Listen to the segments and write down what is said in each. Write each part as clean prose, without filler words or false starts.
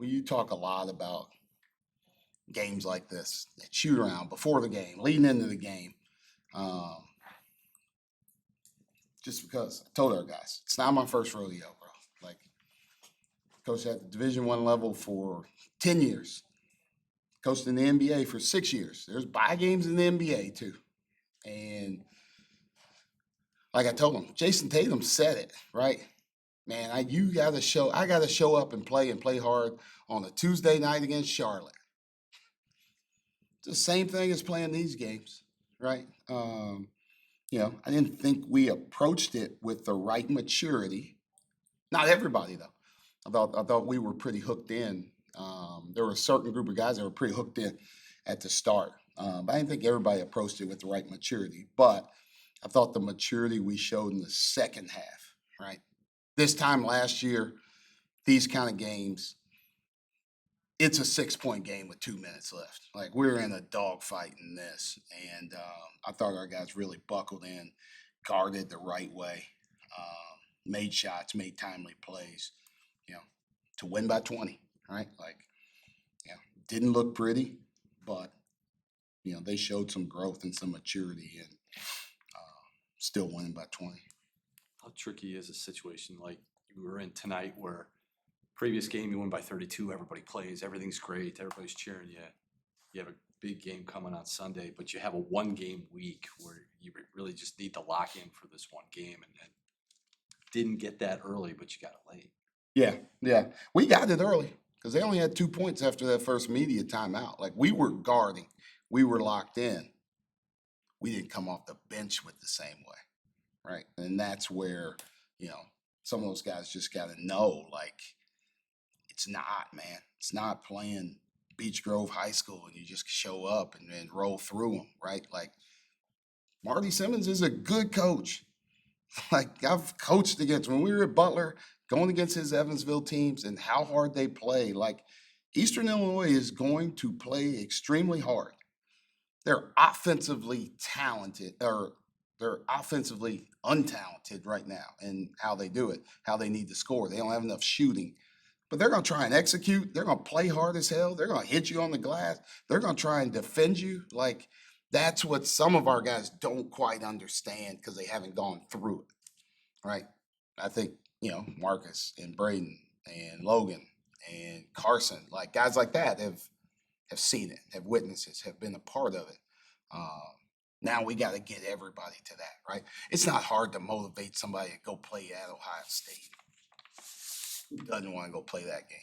you talk a lot about games like this, that shoot around before the game, leading into the game. Just because I told our guys, it's not my first rodeo, bro. Like, coached at the Division I level for 10 years. Coached in the NBA for 6 years. There's bye games in the NBA too. And like I told him, Jason Tatum said it, right? Man, I got to show up and play hard on a Tuesday night against Charlotte. It's the same thing as playing these games, right? I didn't think we approached it with the right maturity. Not everybody though. I thought we were pretty hooked in. There were a certain group of guys that were pretty hooked in at the start. But I didn't think everybody approached it with the right maturity. But I thought the maturity we showed in the second half, right? This time last year, these kind of games, it's a 6-point game with 2 minutes left. Like, we're in a dogfight in this. And I thought our guys really buckled in, guarded the right way, made shots, made timely plays, to win by 20, right? Like, didn't look pretty, but, they showed some growth and some maturity and still winning by 20. How tricky is a situation like you were in tonight where previous game you win by 32, everybody plays, everything's great, everybody's cheering you. You have a big game coming on Sunday, but you have a 1-game week where you really just need to lock in for this one game and didn't get that early, but you got it late. Yeah. We got it early because they only had 2 points after that first media timeout. Like, we were guarding. We were locked in. We didn't come off the bench with the same way, right? And that's where, some of those guys just got to know, like, it's not, man. It's not playing Beech Grove High School and you just show up and roll through them, right? Like, Marty Simmons is a good coach. Like, I've coached against, when we were at Butler, going against his Evansville teams and how hard they play. Like, Eastern Illinois is going to play extremely hard. They're offensively talented, or they're offensively untalented right now in how they do it, how they need to score. They don't have enough shooting. But they're going to try and execute. They're going to play hard as hell. They're going to hit you on the glass. They're going to try and defend you. Like, that's what some of our guys don't quite understand because they haven't gone through it, right? I think, Marcus and Braden and Logan and Carson, like, guys like that have seen it, have witnessed it, have been a part of it. Now we got to get everybody to that, right? It's not hard to motivate somebody to go play at Ohio State. Who doesn't want to go play that game?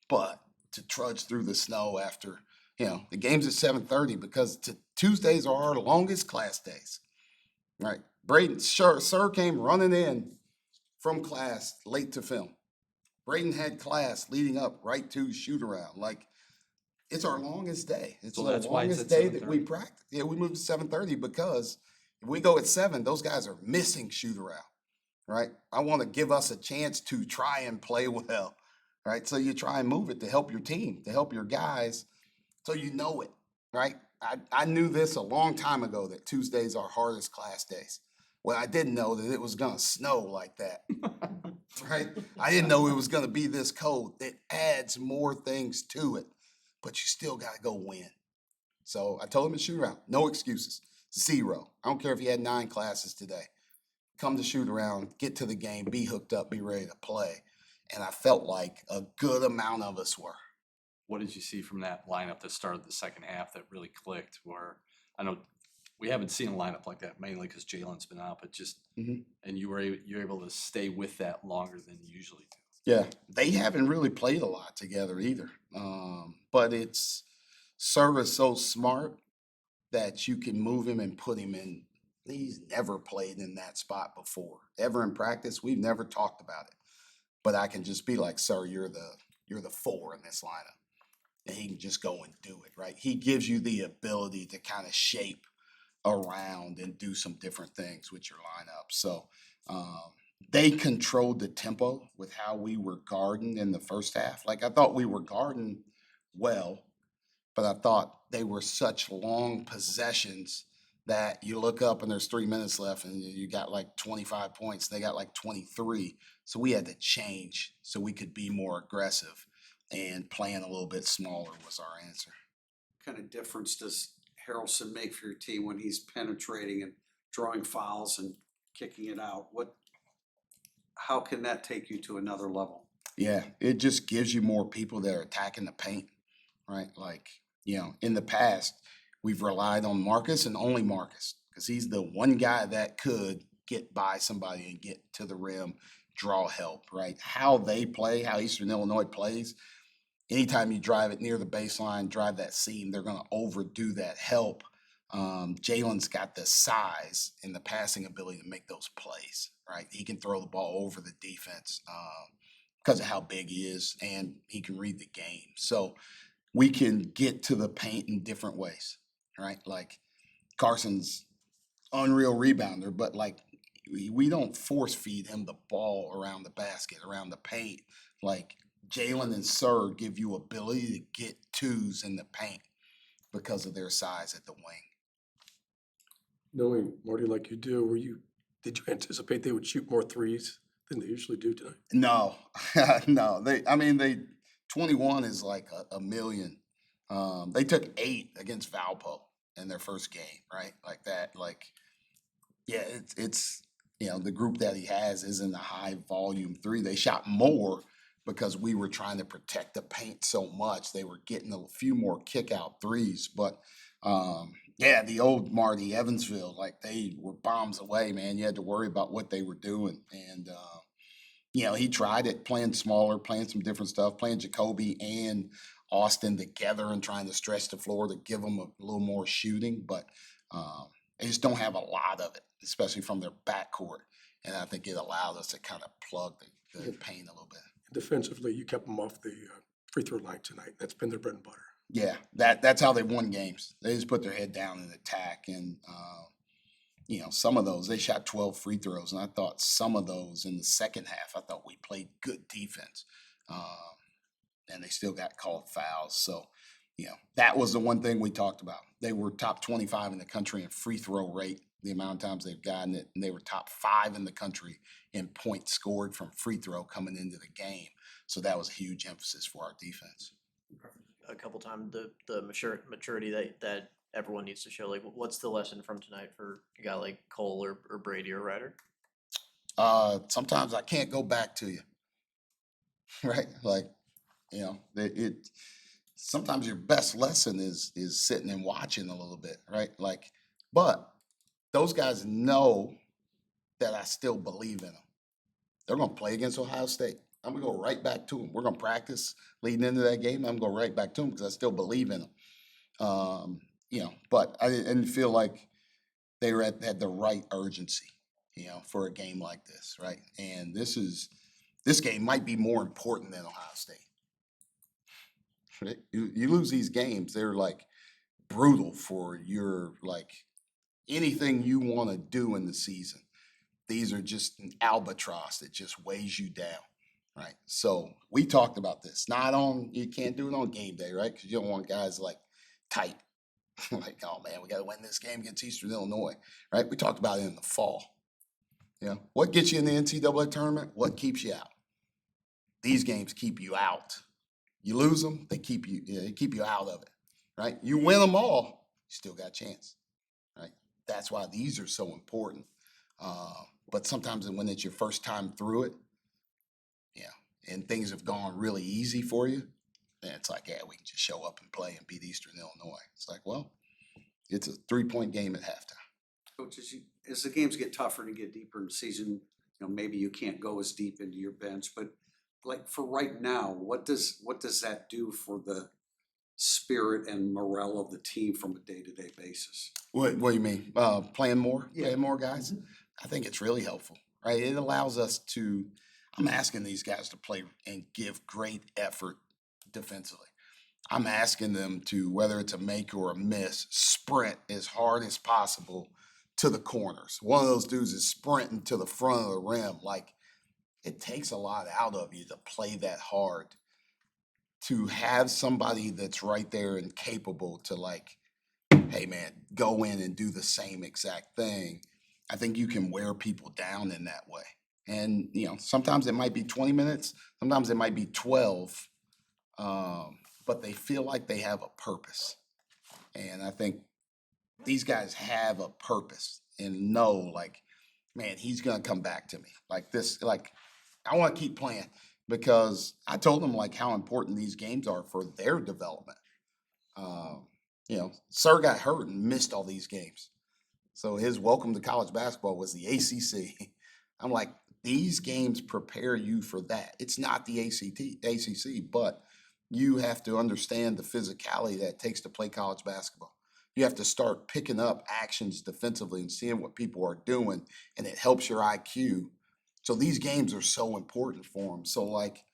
But to trudge through the snow after, the game's at 7:30 because Tuesdays are our longest class days, right? Braden, sir came running in from class late to film. Braden had class leading up right to shoot around. Like, it's our longest day. It's So the that's why it's longest at day that we 7:30? practice. Yeah, we moved to 7:30 because if we go at 7, those guys are missing shoot around, right? I want to give us a chance to try and play well, right? So you try and move it to help your team, to help your guys, so you know it, right? I knew this a long time ago that Tuesdays are hardest class days. Well, I didn't know that it was going to snow like that, right? I didn't know it was going to be this cold. It adds more things to it, but you still got to go win. So I told him to shoot around. No excuses. 0. I don't care if you had 9 classes today. Come to shoot around, get to the game, be hooked up, be ready to play. And I felt like a good amount of us were. What did you see from that lineup that started the second half that really clicked? Where I know we haven't seen a lineup like that mainly because Jalen's been out, but just and you're able to stay with that longer than you usually do. Yeah, they haven't really played a lot together either. But it's Serve so smart that you can move him and put him in. He's never played in that spot before, ever in practice. We've never talked about it, but I can just be like, "Sir, you're the 4 in this lineup," and he can just go and do it. Right? He gives you the ability to kind of shape around and do some different things with your lineup. So they controlled the tempo with how we were guarding in the first half. Like, I thought we were guarding well, but I thought they were such long possessions that you look up and there's 3 minutes left and you got like 25 points. They got like 23. So we had to change so we could be more aggressive, and playing a little bit smaller was our answer. What kind of difference does Haralson make for your team when he's penetrating and drawing fouls and kicking it out? How can that take you to another level? Yeah, it just gives you more people that are attacking the paint, right? Like, in the past, we've relied on Marcus and only Marcus because he's the one guy that could get by somebody and get to the rim, draw help, right? How they play, how Eastern Illinois plays, anytime you drive it near the baseline, drive that seam, they're going to overdo that help. Jalen's got the size and the passing ability to make those plays, right? He can throw the ball over the defense because of how big he is, and he can read the game. So we can get to the paint in different ways, right? Like Carson's unreal rebounder, but like we don't force feed him the ball around the basket, around the paint. Like Jalen and Sir give you ability to get twos in the paint because of their size at the wing. Knowing Marty like you do, did you anticipate they would shoot more threes than they usually do tonight? No, no. They 21 is like a million. They took 8 against Valpo in their first game, right? Like that. Like, yeah, it's the group that he has isn't a high volume three. They shot more because we were trying to protect the paint so much. They were getting a few more kick out threes, but yeah, the old Marty Evansville, like they were bombs away, man. You had to worry about what they were doing, and he tried it, playing smaller, playing some different stuff, playing Jacoby and Austin together and trying to stretch the floor to give them a little more shooting, but they just don't have a lot of it, especially from their backcourt. And I think it allowed us to kind of plug the paint a little bit. Defensively, you kept them off the free throw line tonight. That's been their bread and butter. Yeah, that's how they won games. They just put their head down and attack. And, some of those, they shot 12 free throws. And I thought some of those in the second half, I thought we played good defense. And they still got called fouls. So, that was the one thing we talked about. They were top 25 in the country in free throw rate, the amount of times they've gotten it. And they were top 5 in the country in points scored from free throw coming into the game. So that was a huge emphasis for our defense. A couple times the maturity that everyone needs to show. Like, what's the lesson from tonight for a guy like Cole or Brady or Ryder? Sometimes I can't go back to you, right? Like, sometimes your best lesson is sitting and watching a little bit, right? Like, but those guys know that I still believe in them. They're going to play against Ohio State. I'm going to go right back to them. We're going to practice leading into that game. I'm going to go right back to them because I still believe in them. But I didn't feel like they had the right urgency, for a game like this, right? And this game might be more important than Ohio State. Right? You lose these games, they're like brutal for your anything you want to do in the season. These are just an albatross that just weighs you down, right? So we talked about this. You can't do it on game day, right? Because you don't want guys tight. Like, oh man, we got to win this game against Eastern Illinois, right? We talked about it in the fall. What gets you in the NCAA tournament? What keeps you out? These games keep you out. You lose them, they keep you out of it, right? You win them all, you still got a chance, right? That's why these are so important. But sometimes when it's your first time through it, and things have gone really easy for you, then it's like, yeah, we can just show up and play and beat Eastern Illinois. It's like, well, it's a 3-point game at halftime. Coach, as the games get tougher and get deeper in the season, maybe you can't go as deep into your bench, but like for right now, what does that do for the spirit and morale of the team from a day-to-day basis? What do you mean? Playing more? Yeah. Playing more guys? Mm-hmm. I think it's really helpful, right? It allows us to, I'm asking these guys to play and give great effort defensively. I'm asking them to, whether it's a make or a miss, sprint as hard as possible to the corners. One of those dudes is sprinting to the front of the rim. Like, it takes a lot out of you to play that hard. To have somebody that's right there and capable to hey man, go in and do the same exact thing, I think you can wear people down in that way. And, sometimes it might be 20 minutes, sometimes it might be 12, but they feel like they have a purpose. And I think these guys have a purpose and know, like, man, he's going to come back to me. Like this, like, I want to keep playing because I told them, like, how important these games are for their development. Sir got hurt and missed all these games. So his welcome to college basketball was the ACC. I'm like, these games prepare you for that. It's not the ACC, but you have to understand the physicality that it takes to play college basketball. You have to start picking up actions defensively and seeing what people are doing, and it helps your IQ. So these games are so important for them. So, like,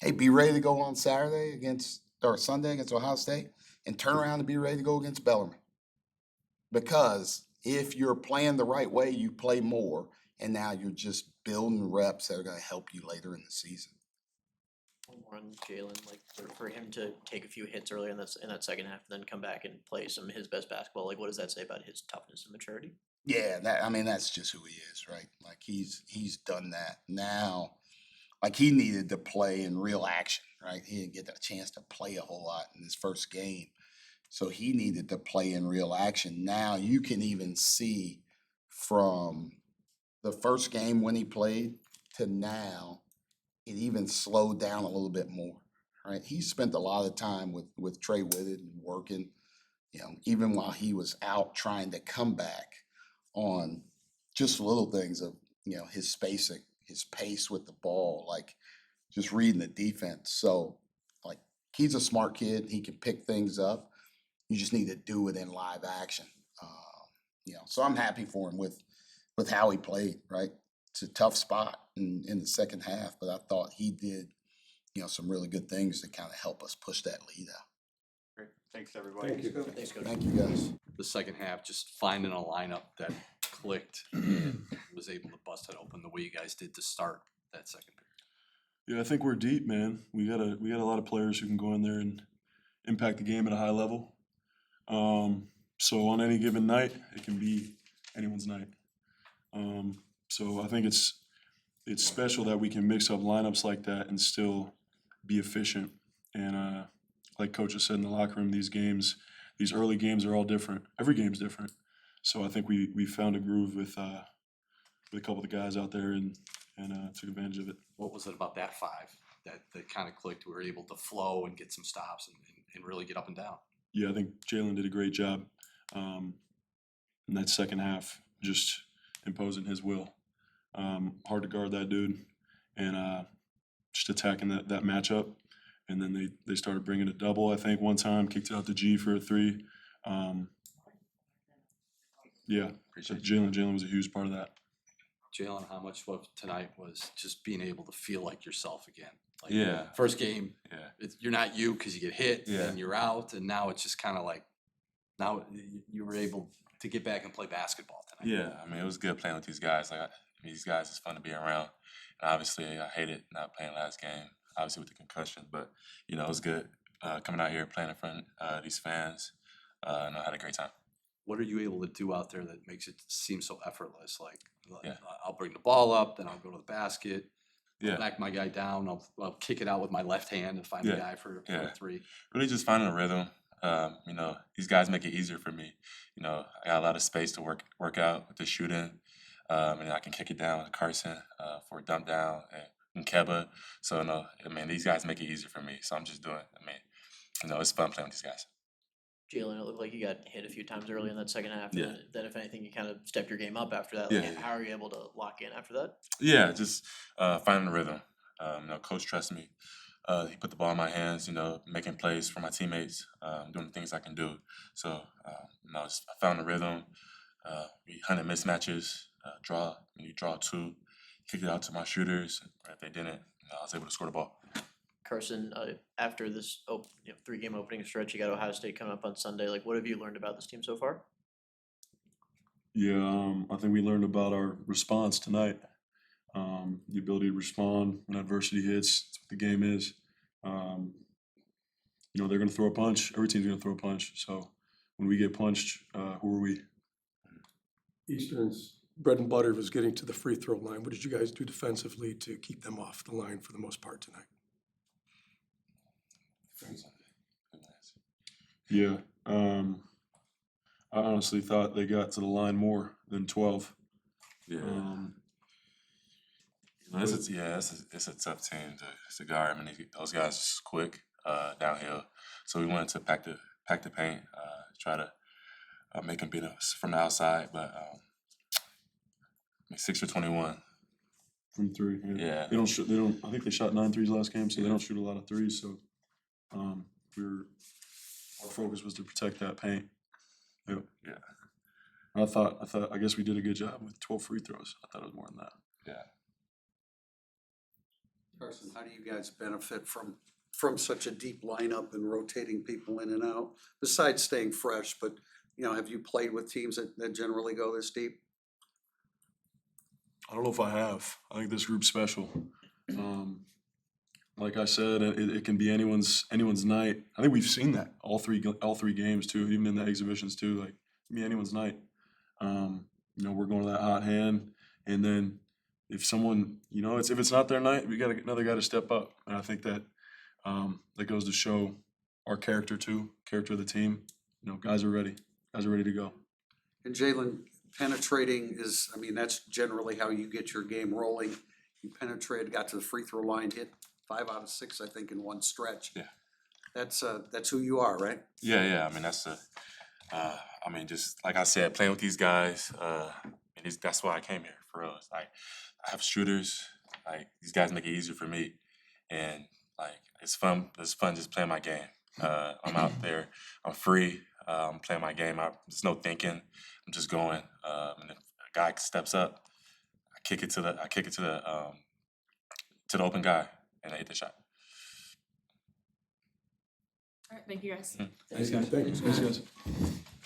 hey, be ready to go on Sunday against Ohio State, and turn around and be ready to go against Bellarmine. Because if you're playing the right way, you play more, and now you're just building reps that are going to help you later in the season. One more on Jalen, like for him to take a few hits earlier in that second half and then come back and play some of his best basketball, like what does that say about his toughness and maturity? Yeah, that's just who he is, right? Like he's done that now. Like he needed to play in real action, right? He didn't get a chance to play a whole lot in his first game. So he needed to play in real action. Now you can even see from the first game when he played to now, it even slowed down a little bit more. Right? He spent a lot of time with Trey Whitted and working, even while he was out trying to come back on just little things of, his spacing, his pace with the ball, like just reading the defense. So, like, he's a smart kid. He can pick things up. You just need to do it in live action. So I'm happy for him with how he played. Right, it's a tough spot in the second half, but I thought he did some really good things to kind of help us push that lead out. Great. Thanks, everybody. Thank you. Thanks, Coach. Thank you, guys. The second half, just finding a lineup that clicked and was able to bust it open the way you guys did to start that second period. Yeah, I think we're deep, man. We got a lot of players who can go in there and impact the game at a high level. So on any given night, it can be anyone's night. So I think it's special that we can mix up lineups like that and still be efficient. And like Coach has said in the locker room, these early games are all different. Every game's different. So I think we found a groove with a couple of the guys out there and took advantage of it. What was it about that five that kind of clicked? We were able to flow and get some stops and really get up and down. Yeah, I think Jalen did a great job in that second half, just imposing his will. Hard to guard that dude, and just attacking that matchup. And then they started bringing a double, I think, one time, kicked it out to G for a three. Yeah, so Jalen was a huge part of that. Jalen, how much of tonight was just being able to feel like yourself again? Like Yeah. First game, Yeah. you're not you because you get hit Yeah. and you're out, and now it's just kind of like now you were able to get back and play basketball tonight. Yeah, I mean, it was good playing with these guys. These guys is fun to be around. And obviously, I hated not playing last game, obviously with the concussion. But it was good coming out here playing in front of these fans. And I had a great time. What are you able to do out there that makes it seem so effortless? Like Yeah. I'll bring the ball up, then I'll go to the basket, Yeah, back my guy down. I'll kick it out with my left hand and find the Yeah. guy for Yeah. a three. really just finding a rhythm. These guys make it easier for me. I got a lot of space to work out with the shooting. And I can kick it down with Carson for a dump down and Keba. So these guys make it easier for me. So I'm just doing. It's fun playing with these guys. Jalen, it looked like you got hit a few times early in that second half. Yeah. And then if anything, you kind of stepped your game up after that. Like, Yeah. how are you able to lock in after that? Yeah, just finding the rhythm. Coach trusts me. He put the ball in my hands. Making plays for my teammates, doing the things I can do. So I found the rhythm. We hunted mismatches. You draw two, kicked it out to my shooters. If they didn't, I was able to score the ball. Carson, after this 3-game opening stretch, you got Ohio State coming up on Sunday. Like, what have you learned about this team so far? Yeah, I think we learned about our response tonight. The ability to respond when adversity hits. That's what the game is. They're going to throw a punch. Every team's going to throw a punch. So when we get punched, who are we? Eastern's bread and butter was getting to the free throw line. What did you guys do defensively to keep them off the line for the most part tonight? Yeah, I honestly thought they got to the line more than 12. Yeah. It's a tough team to guard. I mean, those guys are quick downhill. So we wanted to pack the paint, try to make them beat us from the outside. But 6 for 21. From three. Yeah. They don't shoot. They don't. I think they shot 9 threes last game, so they don't shoot a lot of threes. So, our focus was to protect that paint. Yep. Yeah. I guess we did a good job with 12 free throws. I thought it was more than that. Yeah. Carson, how do you guys benefit from such a deep lineup and rotating people in and out, besides staying fresh? But, have you played with teams that generally go this deep? I don't know if I have. I think this group's special. Like I said, it can be anyone's night. I think we've seen that all three games too, even in the exhibitions too. Like, it can be anyone's night. We're going to that hot hand, and then if someone, if it's not their night, we got another guy to step up. And I think that that goes to show our character too, character of the team. Guys are ready. Guys are ready to go. And Jalen, penetrating that's generally how you get your game rolling. You penetrated, got to the free throw line, hit 5 out of 6, I think, in one stretch. Yeah. That's who you are, right? Yeah. I mean, just like I said, playing with these guys, that's why I came here for real. It's like, I have shooters. Like, these guys make it easier for me, and like it's fun. It's fun just playing my game. I'm out there. I'm free. I'm playing my game. There's no thinking. I'm just going. And if a guy steps up, I kick it to the open guy, and I hit the shot. All right, thank you guys. Thanks, guys.